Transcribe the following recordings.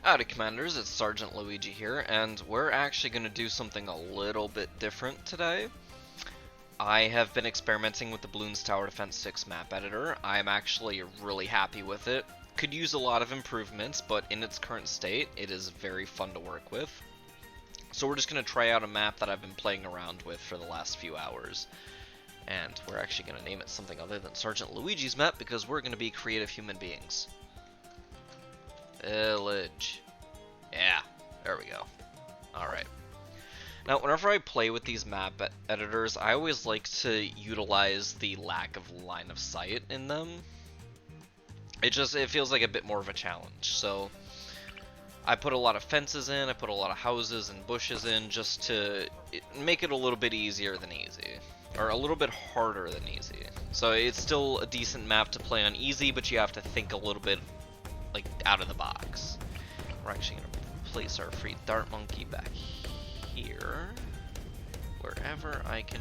Howdy Commanders, it's Sergeant Luigi here, and we're actually going to do something a little bit different today. I have been experimenting with the Bloons Tower Defense 6 map editor. I'm actually really happy with it. Could use a lot of improvements, but in its current state, it is very fun to work with. So we're just going to try out a map that I've been playing around with for the last few hours. And we're actually going to name it something other than Sergeant Luigi's map because we're going to be creative human beings. Village. Yeah, there we go. Alright. Now, whenever I play with these map editors, I always like to utilize the lack of line of sight in them. It feels like a bit more of a challenge. So, I put a lot of fences in, I put a lot of houses and bushes in just to make it a little bit easier than easy. Or a little bit harder than easy. So it's still a decent map to play on easy, but you have to think a little bit like out of the box. We're actually going to place our free dart monkey back here, wherever I can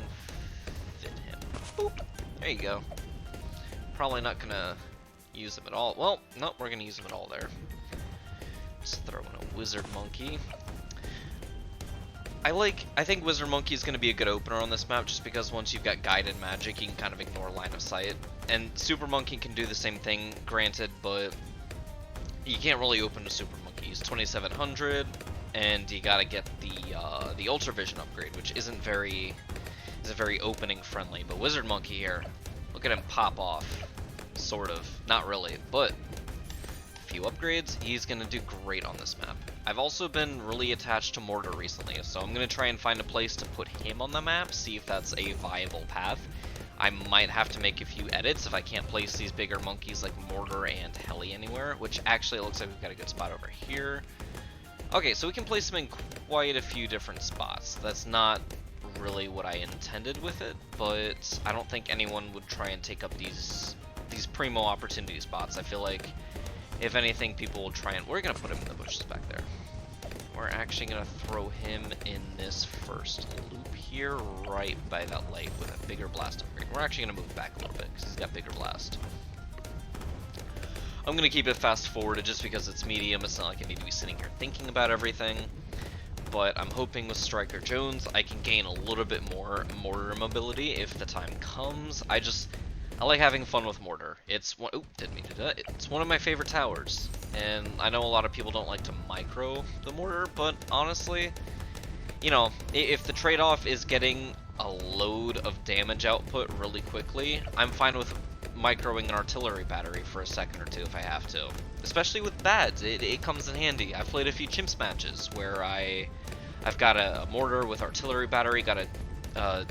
fit him. Boop. There you go. Probably not going to use him at all. Well, no, we're going to use him at all there. Just throw in a wizard monkey. I think Wizard Monkey is going to be a good opener on this map just because once you've got guided magic, you can kind of ignore line of sight. And Super Monkey can do the same thing, granted, but you can't really open a Super Monkey. He's 2700, and you gotta get the Ultra Vision upgrade, which isn't very opening friendly. But Wizard Monkey here, look at him pop off, sort of, not really, but a few upgrades, he's gonna do great on this map. I've also been really attached to Mortar recently, so I'm gonna try and find a place to put him on the map, see if that's a viable path. I might have to make a few edits if I can't place these bigger monkeys like Mortar and Heli anywhere, which actually looks like we've got a good spot over here. Okay, so we can place them in quite a few different spots. That's not really what I intended with it, but I don't think anyone would try and take up these primo opportunity spots. I feel like, if anything, people will try and... We're going to put him in the bushes back there. We're actually going to throw him in this first loop here, right by that light with a bigger blast upgrade. We're actually going to move back a little bit because he's got bigger blast. I'm going to keep it fast forwarded just because it's medium. It's not like I need to be sitting here thinking about everything. But I'm hoping with Striker Jones I can gain a little bit more mortar mobility if the time comes. I like having fun with Mortar. It's one, oh, didn't mean to do that. It's one of my favorite towers, and I know a lot of people don't like to micro the Mortar, but honestly, you know, if the trade-off is getting a load of damage output really quickly, I'm fine with microing an artillery battery for a second or two if I have to. Especially with BADs, it comes in handy. I've played a few chimps matches where I've got a Mortar with artillery battery, got a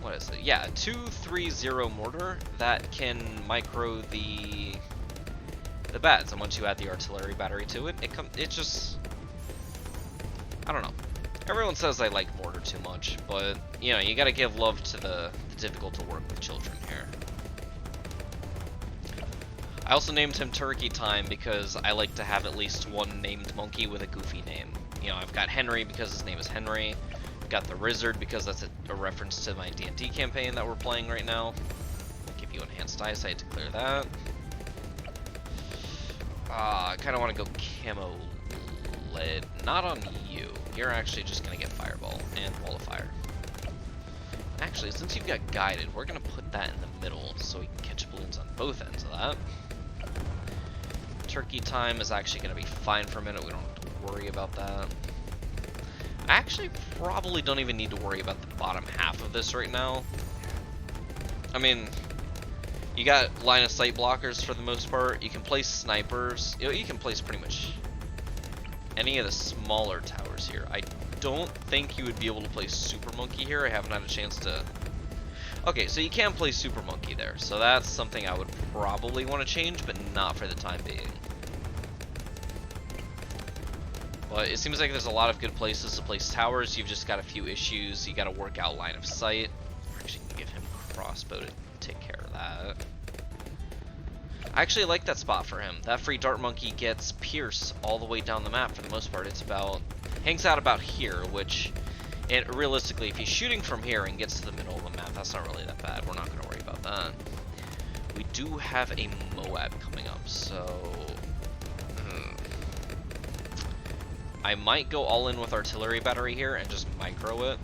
what is it? Yeah, 230 mortar that can micro the BADs, and once you add the artillery battery to it, it just, I don't know. Everyone says I like mortar too much, but you know, you gotta give love to the difficult to work with children here. I also named him Turkey Time because I like to have at least one named monkey with a goofy name. You know, I've got Henry because his name is Henry. Got the Rizzard because that's a reference to my D&D campaign that we're playing right now. Give you enhanced eyesight to clear that. I kind of want to go camo lead. Not on you. You're actually just going to get fireball and wall of fire. Actually, since you've got guided, we're going to put that in the middle so we can catch balloons on both ends of that. Turkey Time is actually going to be fine for a minute. We don't have to worry about that. I actually probably don't even need to worry about the bottom half of this right now. I mean, you got line of sight blockers for the most part. You can place snipers. You know, you can place pretty much any of the smaller towers here. I don't think you would be able to place Super Monkey here. I haven't had a chance to... Okay, so you can place Super Monkey there. So that's something I would probably want to change, but not for the time being. But it seems like there's a lot of good places to place towers. You've just got a few issues. You got to work out line of sight. We're actually going to give him crossbow to take care of that. I actually like that spot for him. That free dart monkey gets Pierce all the way down the map for the most part. It's about, hangs out about here, which, realistically, if he's shooting from here and gets to the middle of the map, that's not really that bad. We're not going to worry about that. We do have a Moab coming up, so I might go all in with artillery battery here and just micro it.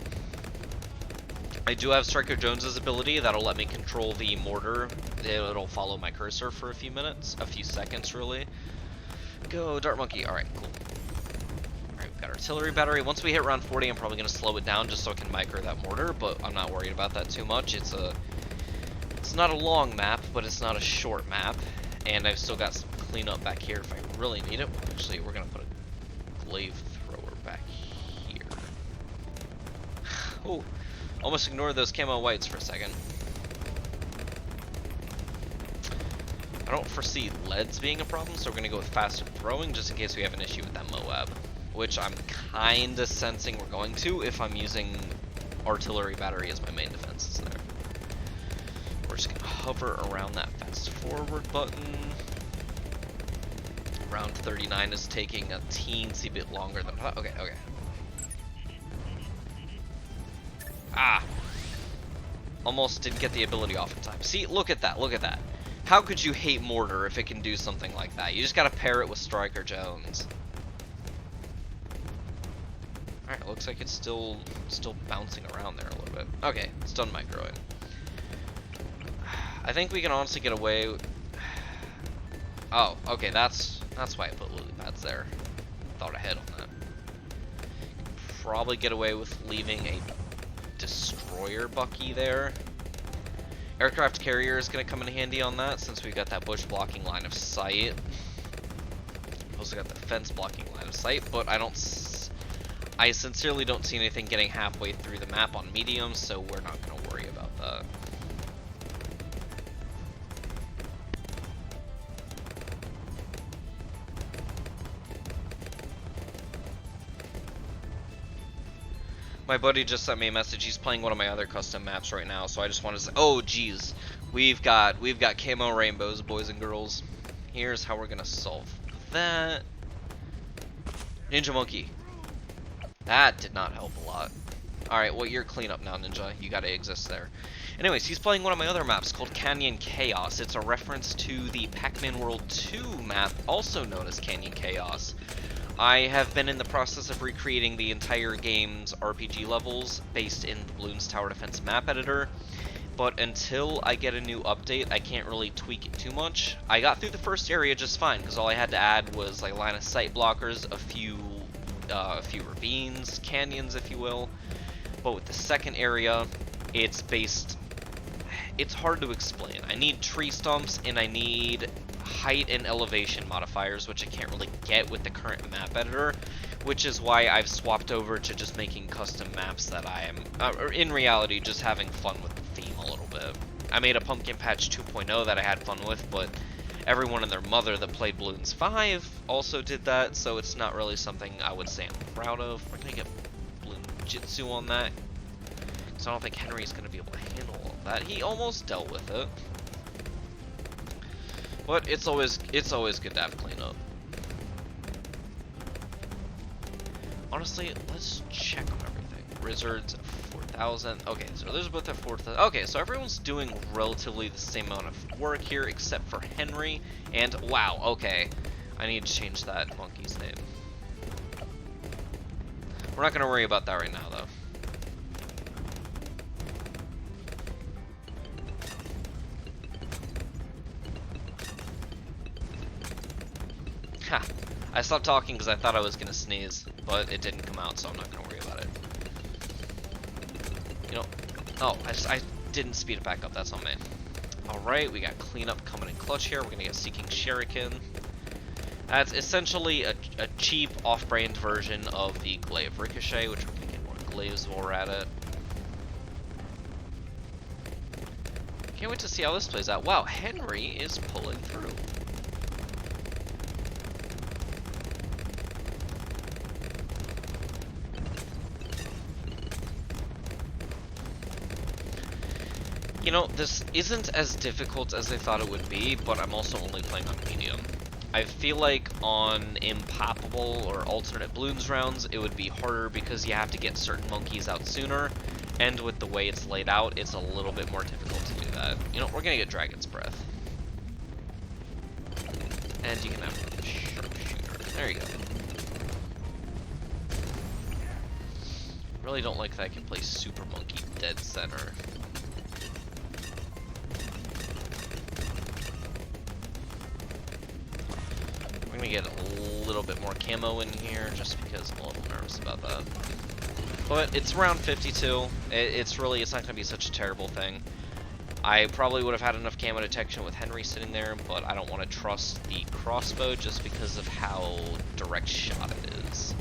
I do have Striker Jones's ability that'll let me control the mortar. It'll follow my cursor for a few seconds really. Go Dart Monkey. Alright, cool. Alright, we've got artillery battery. Once we hit round 40, I'm probably gonna slow it down just so I can micro that mortar, but I'm not worried about that too much. It's not a long map, but it's not a short map. And I've still got some cleanup back here if I really need it. Actually, we're gonna put a glaive thrower back here. Oh, almost ignored those camo whites for a second. I don't foresee leads being a problem, so we're gonna go with faster throwing just in case we have an issue with that Moab, which I'm kinda sensing we're going to if I'm using artillery battery as my main defenses there. We're just gonna hover around that fast forward button. Round 39 is taking a teensy bit longer than okay. Ah! Almost didn't get the ability off in time. See, look at that, look at that. How could you hate Mortar if it can do something like that? You just gotta pair it with Striker Jones. Alright, looks like it's still bouncing around there a little bit. Okay, it's done microing. I think we can honestly get away. Oh, okay, that's why I put lily pads there. Thought ahead on that. Probably get away with leaving a destroyer Bucky there. Aircraft carrier is going to come in handy on that since we've got that bush blocking line of sight. Also got the fence blocking line of sight, but I sincerely don't see anything getting halfway through the map on medium, so we're not going to worry about that. My buddy just sent me a message. He's playing one of my other custom maps right now, so I just wanted to say, oh geez, we've got camo rainbows, boys and girls. Here's how we're gonna solve that. Ninja Monkey. That did not help a lot. Alright, well, you're clean up now, Ninja. You gotta exist there. Anyways, he's playing one of my other maps called Canyon Chaos. It's a reference to the Pac-Man World 2 map, also known as Canyon Chaos. I have been in the process of recreating the entire game's RPG levels based in the Bloons Tower Defense map editor, but until I get a new update, I can't really tweak it too much. I got through the first area just fine, because all I had to add was like line of sight blockers, a few ravines, canyons if you will, but with the second area, it's hard to explain. I need tree stumps and I need height and elevation modifiers, which I can't really get with the current map editor, which is why I've swapped over to just making custom maps that I am, in reality, just having fun with the theme a little bit. I made a Pumpkin Patch 2.0 that I had fun with, but everyone and their mother that played Bloons 5 also did that, so it's not really something I would say I'm proud of. We're gonna get Bloon Jitsu on that, because I don't think Henry's gonna be able to handle all of that. He almost dealt with it. But it's always good to have cleanup. Honestly, let's check on everything. Rizzards 4,000. Okay, so there's both at 4,000. Okay, so everyone's doing relatively the same amount of work here, except for Henry. And wow, okay, I need to change that monkey's name. We're not gonna worry about that right now, though. Ha! I stopped talking because I thought I was gonna sneeze, but it didn't come out, so I'm not gonna worry about it. You know, oh, I didn't speed it back up. That's on me. All right, we got cleanup coming in clutch here. We're gonna get Seeking Shuriken. That's essentially a cheap off-brand version of the Glaive Ricochet, which we're gonna get more glaives while we're at it. Can't wait to see how this plays out. Wow, Henry is pulling through. You know, this isn't as difficult as I thought it would be, but I'm also only playing on medium. I feel like on Impoppable or alternate Bloons rounds, it would be harder because you have to get certain monkeys out sooner, and with the way it's laid out, it's a little bit more difficult to do that. You know, we're gonna get Dragon's Breath. And you can have a Sharpshooter. There you go. Really don't like that I can play Super Monkey dead center. We're gonna get a little bit more camo in here, just because I'm a little nervous about that. But it's round 52. It's not gonna be such a terrible thing. I probably would have had enough camo detection with Henry sitting there, but I don't want to trust the crossbow just because of how direct shot it is.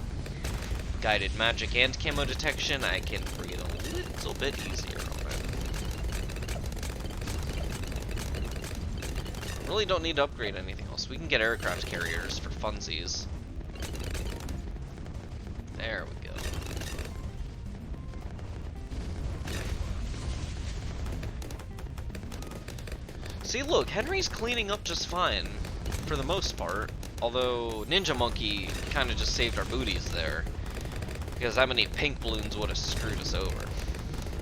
Guided magic and camo detection, I can breathe a little bit easier on it. Really don't need to upgrade anything else. We can get aircraft carriers for funsies. There we go. See, look, Henry's cleaning up just fine, for the most part. Although, Ninja Monkey kind of just saved our booties there. Because that many pink balloons would have screwed us over.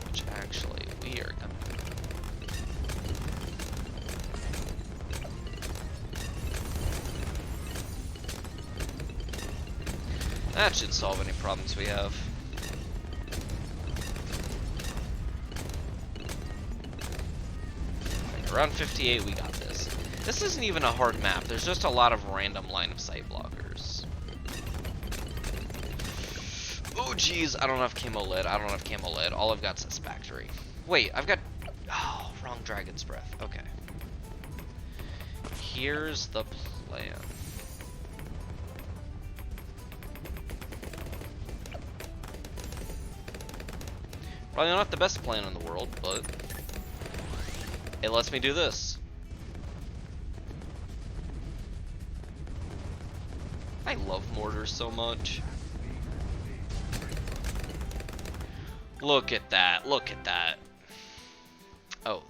Which, actually, we are gonna... That should solve any problems we have. Around 58, we got this. This isn't even a hard map. There's just a lot of random line of sight blockers. Oh, jeez. I don't have camo lid. I don't have camo lid. All I've got is satisfactory. Wait, I've got... Oh, wrong Dragon's Breath. Okay. Here's the plan. Probably not the best plan in the world, but... it lets me do this. I love mortars so much. Look at that, look at that. Oh,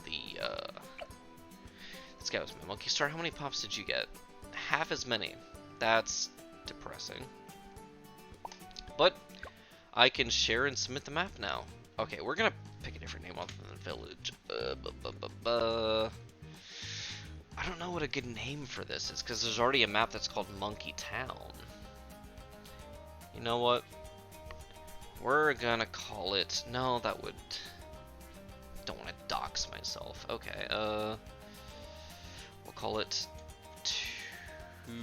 this guy was my Monkey Star. How many pops did you get? Half as many. That's depressing. But I can share and submit the map now. Okay, we're gonna pick a different name other than Village. I don't know what a good name for this is, because there's already a map that's called Monkey Town. You know what? We're gonna call it... No, that would... Don't want to dox myself. Okay, we'll call it Tucson.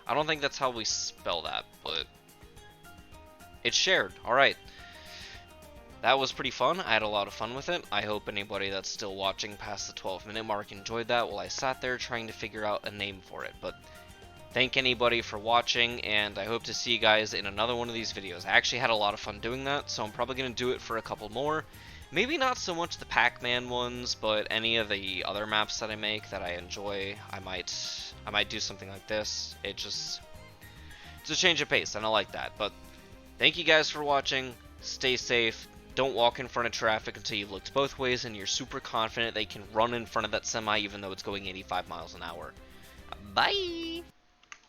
I don't think that's how we spell that, but it's shared. Alright. That was pretty fun. I had a lot of fun with it. I hope anybody that's still watching past the 12-minute mark enjoyed that while I sat there trying to figure out a name for it. But thank anybody for watching, and I hope to see you guys in another one of these videos. I actually had a lot of fun doing that, so I'm probably going to do it for a couple more. Maybe not so much the Pac-Man ones, but any of the other maps that I make that I enjoy, I might do something like this. It's a change of pace, and I like that. But thank you guys for watching. Stay safe. Don't walk in front of traffic until you've looked both ways and you're super confident they can run in front of that semi even though it's going 85 miles an hour. Bye!